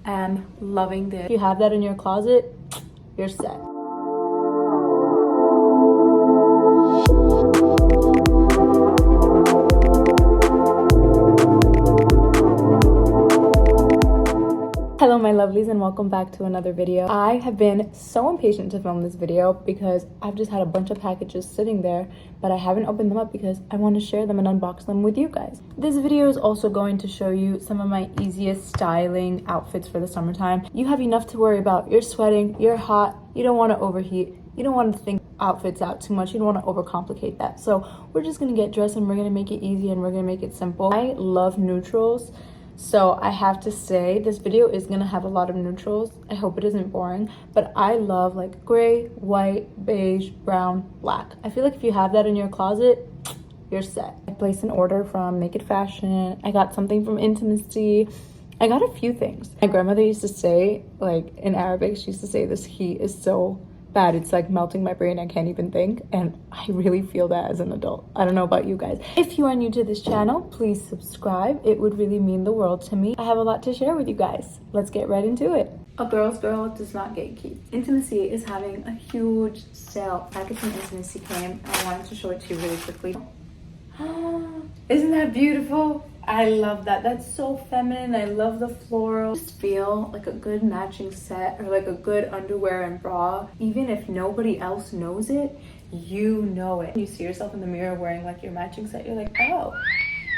am loving this. If you have that in your closet, you're set. Hello my lovelies and welcome back to another video. I have been so impatient to film this video because I've just had a bunch of packages sitting there, but I haven't opened them up because I want to share them and unbox them with you guys. This video is also going to show you some of my easiest styling outfits for the summertime. You have enough to worry about. You're sweating, you're hot, you don't want to overheat, you don't want to think outfits out too much, you don't want to overcomplicate that. So we're just going to get dressed and we're going to make it easy and we're going to make it simple. I love neutrals. So I have to say this video is gonna have a lot of neutrals. I hope it isn't boring, but I love like gray, white, beige, brown, black. I feel like if you have that in your closet, you're set. I placed an order from Naked Fashion. I got something from Intimissi. I got a few things. My grandmother used to say, like in Arabic, she used to say this heat is so bad, it's like melting my brain, I can't even think, and I really feel that as an adult. I don't know about you guys. If you are new to this channel, please subscribe. It would really mean the world to me. I have a lot to share with you guys. Let's get right into it. A girl's girl does not gatekeep. Intimissi is having a huge sale. Package from Intimissi came and I wanted to show it to you really quickly. Isn't that beautiful? I love that. That's so feminine. I love the floral. Just feel like a good matching set or like a good underwear and bra. Even if nobody else knows it, you know it. You see yourself in the mirror wearing like your matching set, you're like, oh,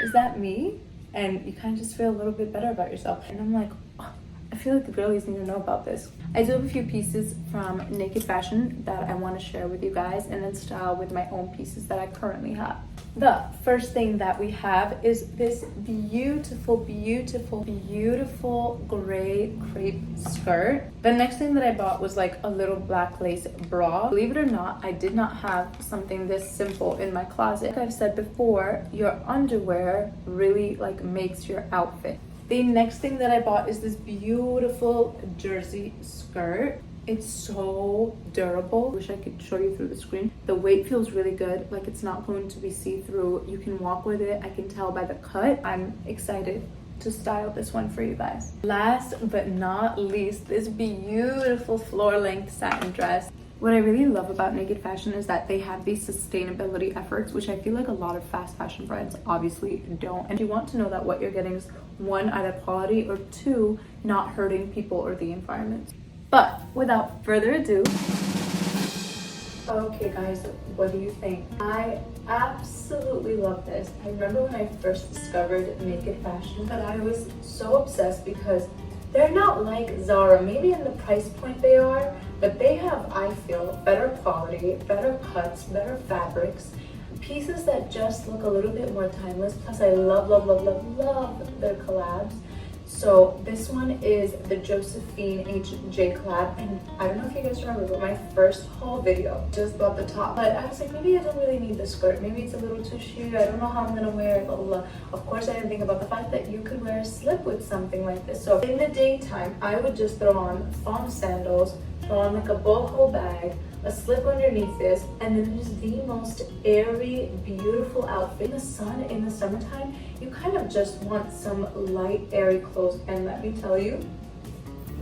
is that me? And you kind of just feel a little bit better about yourself. And I'm like, oh, I feel like the girlies need to know about this. I do have a few pieces from Naked Fashion that I want to share with you guys and then style with my own pieces that I currently have. The first thing that we have is this beautiful, beautiful, beautiful gray crepe skirt. The next thing that I bought was like a little black lace bra. Believe it or not, I did not have something this simple in my closet. Like I've said before, your underwear really like makes your outfit. The next thing that I bought is this beautiful jersey skirt. It's so durable. I wish I could show you through the screen. The weight feels really good. Like it's not going to be see-through. You can walk with it. I can tell by the cut. I'm excited to style this one for you guys. Last but not least, this beautiful floor-length satin dress. What I really love about Naked Fashion is that they have these sustainability efforts, which I feel like a lot of fast fashion brands obviously don't. And you want to know that what you're getting is one, either quality, or two, not hurting people or the environment. But without further ado, okay guys, what do you think? I absolutely love this. I remember when I first discovered Naked Fashion, but I was so obsessed because they're not like Zara. Maybe in the price point they are, but they have, I feel, better quality, better cuts, better fabrics, pieces that just look a little bit more timeless. Plus I love, love, love, love, love their collabs. So this one is the Josephine HJ collab, and I don't know if you guys remember, but my first haul video just bought the top, but I was like, maybe I don't really need the skirt, maybe it's a little too sheer, I don't know how I'm gonna wear it, blah, blah, blah. Of course I didn't think about the fact that you could wear a slip with something like this. So in the daytime, I would just throw on thong sandals, throw on like a boho bag, a slip underneath this, and then just the most airy, beautiful outfit. In the sun, in the summertime, you kind of just want some light, airy clothes. And let me tell you,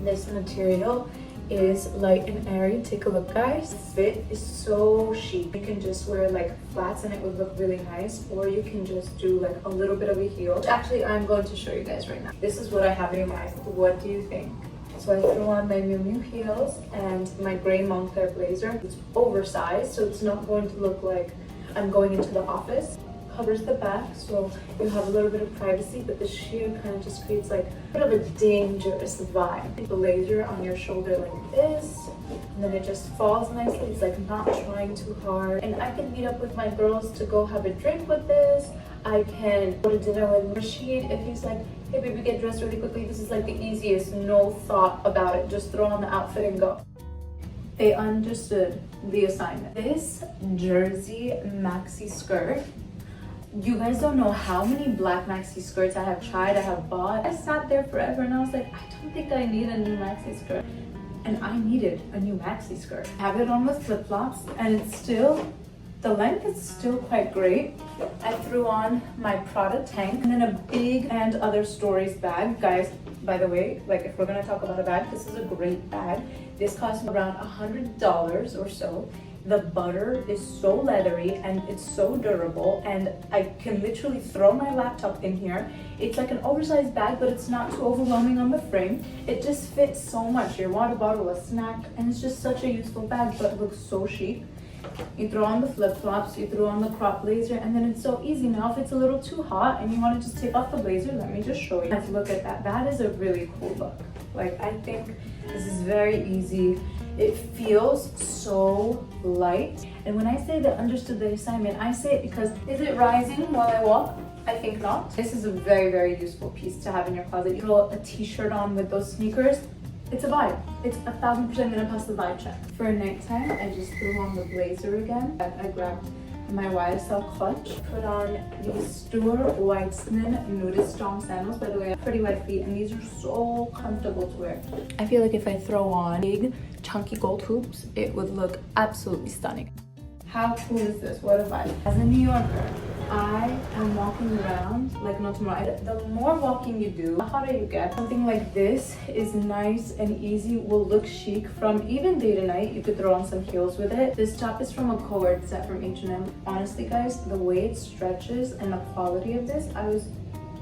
this material is light and airy. Take a look, guys. The fit is so chic. You can just wear like flats and it would look really nice, or you can just do like a little bit of a heel. Actually, I'm going to show you guys right now. This is what I have in mind. What do you think? So I threw on my Miu Miu heels and my gray Moncler blazer. It's oversized, so it's not going to look like I'm going into the office. Covers the back, so you have a little bit of privacy, but the sheer kind of just creates like a bit of a dangerous vibe. Blazer on your shoulder like this, and then it just falls nicely. It's like not trying too hard. And I can meet up with my girls to go have a drink with this. I can go to dinner with Rashid if he's like, hey baby, get dressed really quickly. This is like the easiest, no thought about it. Just throw on the outfit and go. They understood the assignment. This jersey maxi skirt, you guys don't know how many black maxi skirts I have tried, I have bought. I sat there forever and I was like, I don't think I need a new maxi skirt. And I needed a new maxi skirt. I have it on with flip-flops and it's still, the length is still quite great. I threw on my Prada tank and then a big and other stories bag. Guys, by the way, like if we're gonna talk about a bag, this is a great bag. This cost me around $100 or so. The butter is so leathery and it's so durable, and I can literally throw my laptop in here. It's like an oversized bag, but it's not too overwhelming on the frame. It just fits so much. Your water bottle, a snack, and it's just such a useful bag, but it looks so chic. You throw on the flip-flops, you throw on the crop blazer, and then it's so easy. Now if it's a little too hot and you want to just take off the blazer, let me just show you. Let's look at that. That is a really cool look. Like, I think this is very easy. It feels so light. And when I say that understood the assignment, I say it because, is it rising while I walk? I think not. This is a very, very useful piece to have in your closet. You throw a t-shirt on with those sneakers, it's a vibe. It's 1000% gonna pass the vibe check. For nighttime, I just threw on the blazer again. I grabbed my YSL clutch, put on these Stuart Weitzman nudist strong sandals. By the way, I have pretty wet feet, and these are so comfortable to wear. I feel like if I throw on big, chunky gold hoops, it would look absolutely stunning. How cool is this? What a vibe. As a New Yorker, I am walking around like no tomorrow. The more walking you do, the hotter you get. Something like this is nice and easy, will look chic from even day to night. You could throw on some heels with it. This top is from a co-ord set from H&M. Honestly, guys, the way it stretches and the quality of this, I was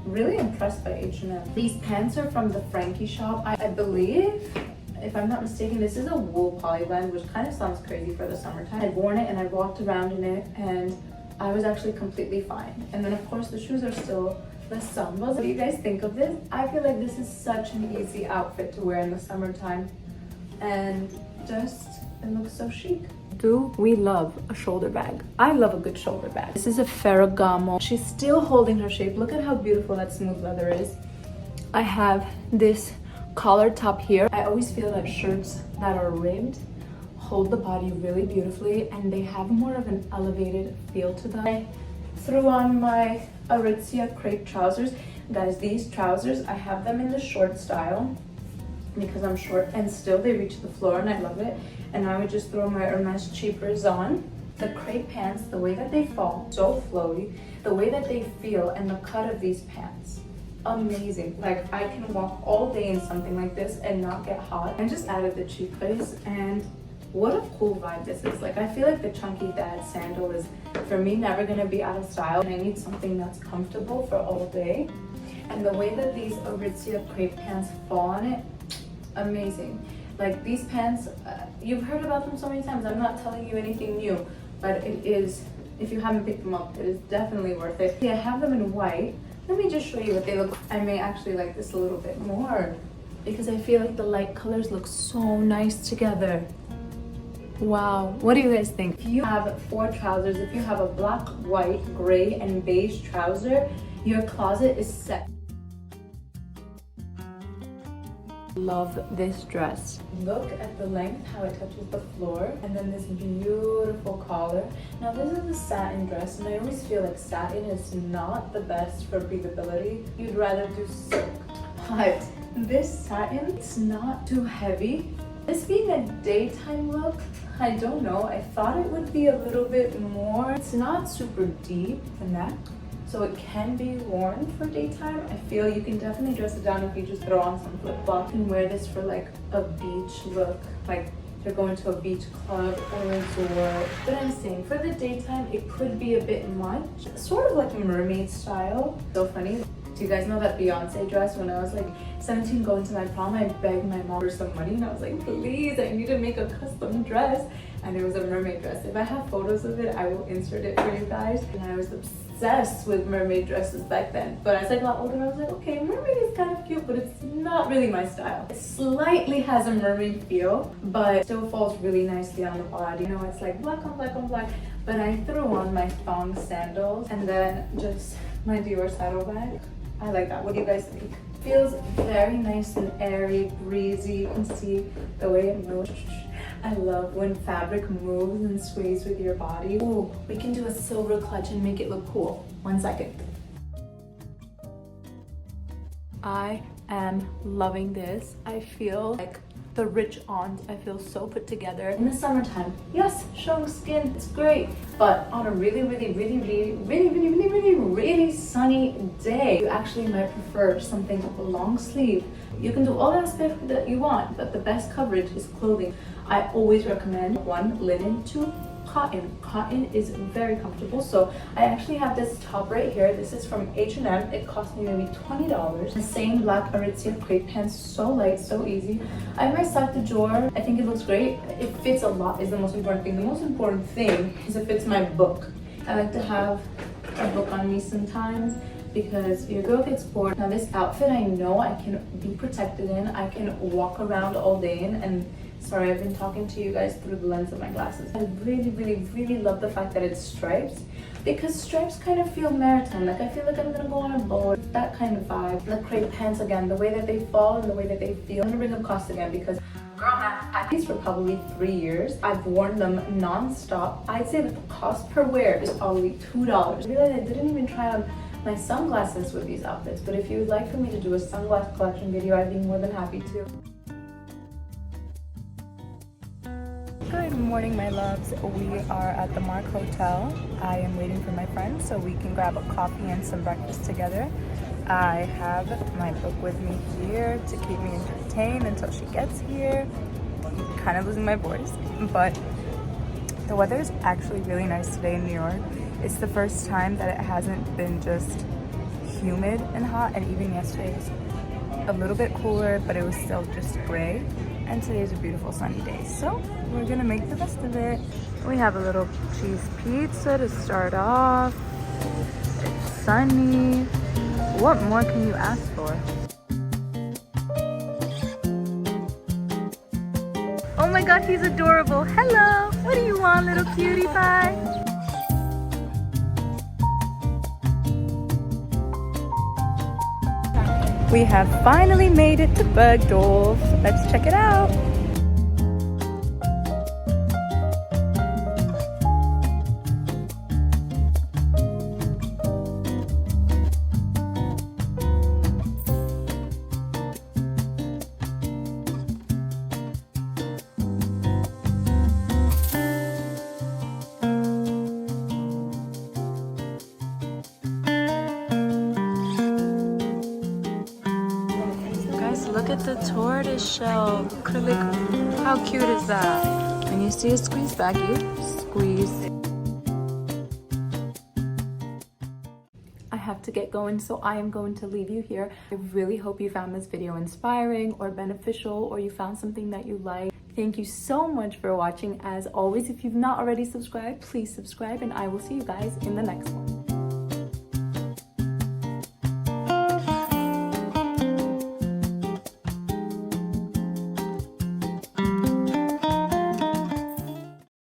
really impressed by H&M. These pants are from the Frankie shop. I believe, if I'm not mistaken, this is a wool poly blend, which kind of sounds crazy for the summertime. I'd worn it and I walked around in it, and I was actually completely fine. And then of course the shoes are still the Sambas. What do you guys think of this? I feel like this is such an easy outfit to wear in the summertime, and just, it looks so chic. Do we love a shoulder bag? I love a good shoulder bag. This is a Ferragamo. She's still holding her shape. Look at how beautiful that smooth leather is. I have this collar top here. I always feel that shirts that are ribbed hold the body really beautifully, and they have more of an elevated feel to them. I threw on my Aritzia crepe trousers. Guys, these trousers, I have them in the short style because I'm short, and still they reach the floor, and I love it. And I would just throw my Hermes cheapers on. The crepe pants, the way that they fall, so flowy, the way that they feel, and the cut of these pants, amazing. Like, I can walk all day in something like this and not get hot. I just added the cheapers, and what a cool vibe this is. Like, I feel like the chunky dad sandal is, for me, never gonna be out of style, and I need something that's comfortable for all day. And the way that these Aritzia crepe pants fall on it, amazing. Like, these pants, you've heard about them so many times. I'm not telling you anything new, but it is, if you haven't picked them up, it is definitely worth it. Yeah, I have them in white. Let me just show you what they look. I may actually like this a little bit more because I feel like the light colors look so nice together. Wow, what do you guys think? If you have 4 trousers, if you have a black, white, gray, and beige trouser, your closet is set. Love this dress. Look at the length, how it touches the floor, and then this beautiful collar. Now this is a satin dress, and I always feel like satin is not the best for breathability. You'd rather do silk. But this satin, it's not too heavy. This being a daytime look, I don't know. I thought it would be a little bit more. It's not super deep, the neck, so it can be worn for daytime. I feel you can definitely dress it down if you just throw on some flip-flops. You can wear this for like a beach look, like if you're going to a beach club or a resort. But I'm saying for the daytime, it could be a bit much. Sort of like mermaid style. So funny. Do you guys know that Beyonce dress? When I was like 17 going to my prom, I begged my mom for some money, and I was like, please, I need to make a custom dress. And it was a mermaid dress. If I have photos of it, I will insert it for you guys. And I was obsessed with mermaid dresses back then. But as I got older, I was like, okay, mermaid is kind of cute, but it's not really my style. It slightly has a mermaid feel, but still falls really nicely on the body. You know, it's like black on black on black. But I threw on my thong sandals and then just my Dior saddlebag. I like that. What do you guys think? Feels very nice and airy, breezy. You can see the way it moves. I love when fabric moves and sways with your body. Ooh, we can do a silver clutch and make it look cool. 1 second. I am loving this. I feel like the rich aunt. I feel so put together. In the summertime, yes, showing skin, it's great. But on a really sunny day, you actually might prefer something long sleeve You can do all the aspects that you want, but the best coverage is clothing. I always recommend 1, linen, 2, cotton. Cotton is very comfortable. So I actually have this top right here. This is from H&M. It cost me maybe $20. The same black Aritzia crepe pants, so light, so easy. I have my sac de jour. I think it looks great. It fits a lot is the most important thing. The most important thing is it fits my book. I like to have a book on me sometimes because your girl gets bored. Now this outfit, I know I can be protected in. I can walk around all day in, and sorry, I've been talking to you guys through the lens of my glasses. I really love the fact that it's stripes, because stripes kind of feel maritime. Like I feel like I'm gonna go on a boat, that kind of vibe. The crepe pants again, the way that they fall and the way that they feel. I'm gonna bring up cost again because girl, I've had these for probably 3 years. I've worn them non-stop. I'd say that the cost per wear is probably $2. I realized I didn't even try on my sunglasses with these outfits, but if you would like for me to do a sunglass collection video, I'd be more than happy to. Good morning, my loves. We are at the Mark Hotel. I am waiting for my friend so we can grab a coffee and some breakfast together. I have my book with me here to keep me entertained until she gets here. I'm kind of losing my voice, but the weather is actually really nice today in New York. It's the first time that it hasn't been just humid and hot, and even yesterday was a little bit cooler, but it was still just gray. And today's a beautiful sunny day, so we're gonna make the best of it. We have a little cheese pizza to start off. It's sunny. What more can you ask for? Oh my god, he's adorable. Hello, what do you want, little cutie pie? We have finally made it to Bergdorf. Let's check it out. Look at the tortoise shell acrylic. How cute is that? And you see a squeeze bag, you squeeze. I have to get going, so I am going to leave you here. I really hope you found this video inspiring or beneficial, or you found something that you like. Thank you so much for watching. As always, if you've not already subscribed, please subscribe, and I will see you guys in the next one.